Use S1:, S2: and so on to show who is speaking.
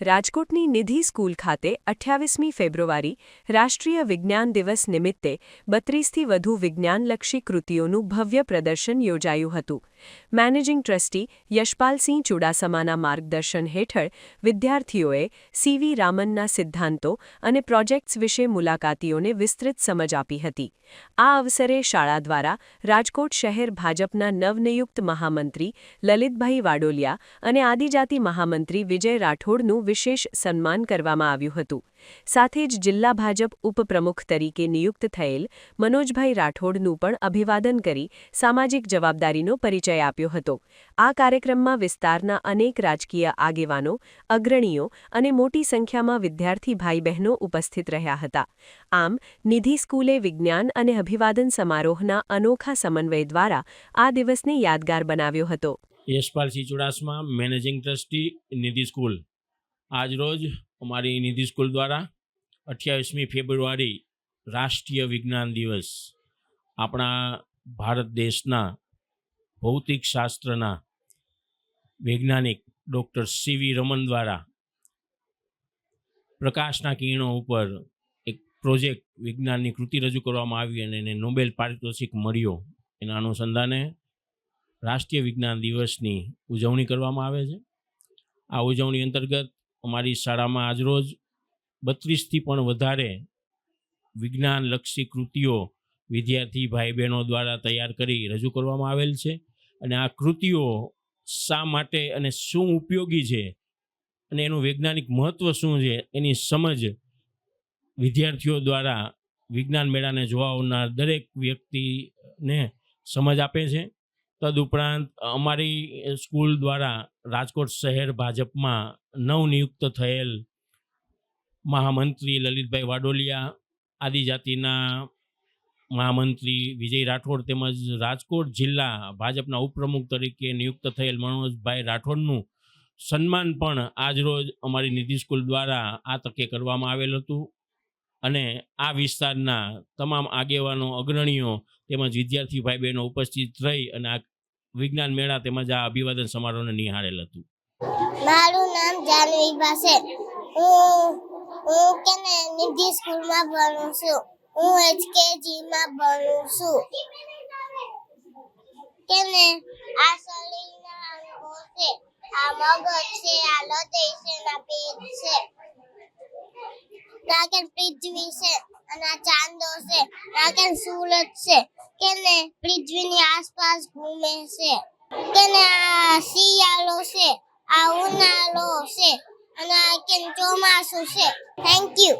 S1: રાજકોટની નિધિ સ્કૂલ ખાતે 28મી ફેબ્રુઆરી રાષ્ટ્રીય વિજ્ઞાન દિવસ નિમિત્તે 32થી વધુ વિજ્ઞાનલક્ષી કૃતિઓનું ભવ્ય પ્રદર્શન યોજાયું હતું. મેનેજિંગ ટ્રસ્ટી યશપાલસિંહ ચુડાસમાના માર્ગદર્શન હેઠળ વિદ્યાર્થીઓએ સીવી રામનના સિદ્ધાંતો અને પ્રોજેક્ટ્સ વિશે મુલાકાતીઓને વિસ્તૃત સમજ આપી હતી. આ અવસરે શાળા દ્વારા રાજકોટ શહેર ભાજપના નવનિયુક્ત મહામંત્રી લલિતભાઈ વાડોલિયા અને આદિજાતિ મહામંત્રી વિજય રાઠોડનું વિશેષ સન્માન કરવામાં આવ્યું હતું. સાથે જ જિલ્લા ભાજપ ઉપપ્રમુખ તરીકે નિયુક્ત થયેલ મનોજભાઈ રાઠોડનું પણ અભિવાદન કરી સામાજિક જવાબદારીનો પરિચય આપ્યો હતો. આ કાર્યક્રમમાં વિસ્તારના અનેક રાજકીય આગેવાનો, અગ્રણીઓ અને મોટી સંખ્યામાં વિદ્યાર્થી ભાઈ બહેનો ઉપસ્થિત રહ્યા હતા. આમ નિધિ સ્કૂલે વિજ્ઞાન અને અભિવાદન સમારોહના અનોખા સમન્વય દ્વારા આ દિવસને યાદગાર બનાવ્યો હતો.
S2: યશપાલસિંહ ચુડાસમા, મેનેજિંગ ટ્રસ્ટી, નિધિ સ્કૂલ. આજરોજ અમારી નિધિ સ્કૂલ દ્વારા 28મી ફેબ્રુઆરી રાષ્ટ્રીય વિજ્ઞાન દિવસ આપણા ભારત દેશના ભૌતિક શાસ્ત્રના વૈજ્ઞાનિક ડૉક્ટર સીવી રમન દ્વારા પ્રકાશના કિરણો ઉપર એક પ્રોજેક્ટ વિજ્ઞાનની કૃતિ રજૂ કરવામાં આવી અને એને નોબેલ પારિતોષિક મળ્યો. એના અનુસંધાને રાષ્ટ્રીય વિજ્ઞાન દિવસની ઉજવણી કરવામાં આવે છે. આ ઉજવણી અંતર્ગત અમારી શાળામાં આજરોજ 32થી પણ વધારે વિજ્ઞાનલક્ષી કૃતિઓ વિદ્યાર્થી ભાઈ બહેનો દ્વારા તૈયાર કરી રજૂ કરવામાં આવેલ છે. અને આ કૃતિઓ શા માટે અને શું ઉપયોગી છે અને એનું વૈજ્ઞાનિક મહત્ત્વ શું છે એની સમજ વિદ્યાર્થીઓ દ્વારા વિજ્ઞાન મેળાને જોવા આવનાર દરેક વ્યક્તિને સમજ આપે છે. તદુપરાંત અમારી સ્કૂલ દ્વારા રાજકોટ શહેર ભાજપમાં નવનિયુક્ત થયેલ મહામંત્રી લલિતભાઈ વાડોલિયા, આદિજાતિના મહામંત્રી વિજય રાઠોડ તેમજ રાજકોટ જિલ્લા ભાજપના ઉપપ્રમુખ તરીકે નિયુક્ત થયેલ મનોજભાઈ રાઠોડનું સન્માન પણ આજરોજ અમારી નિધિ સ્કૂલ દ્વારા આ તકે કરવામાં આવેલ હતું. અને આ વિસ્તારના તમામ આગેવાનો, અગ્રણીઓ તેમજ વિદ્યાર્થી ભાઈ બહેનો ઉપસ્થિત રહી અને આ વિજ્ઞાન મેળા તેમજ આ અભિવાદન સમારોહને નિહાળેલ હતું.
S3: મારું નામ જાનવી છે. હું નિધિ સ્કૂલમાં ભણું છું. હું HKGમાં ભણું છું. આ શરીરના અંગો છે, આ મગજ છે, આ હૃદય છે, આ પેટ છે. નાકેન પૃથ્વી છે અને આ ચાંદો છે. નાકેન સૂરજ છે પૃથ્વીની આસપાસ ઘૂમે છે. આ શિયાળો છે, આ ઉનાળો છે અને આ ચોમાસું છે. Thank you.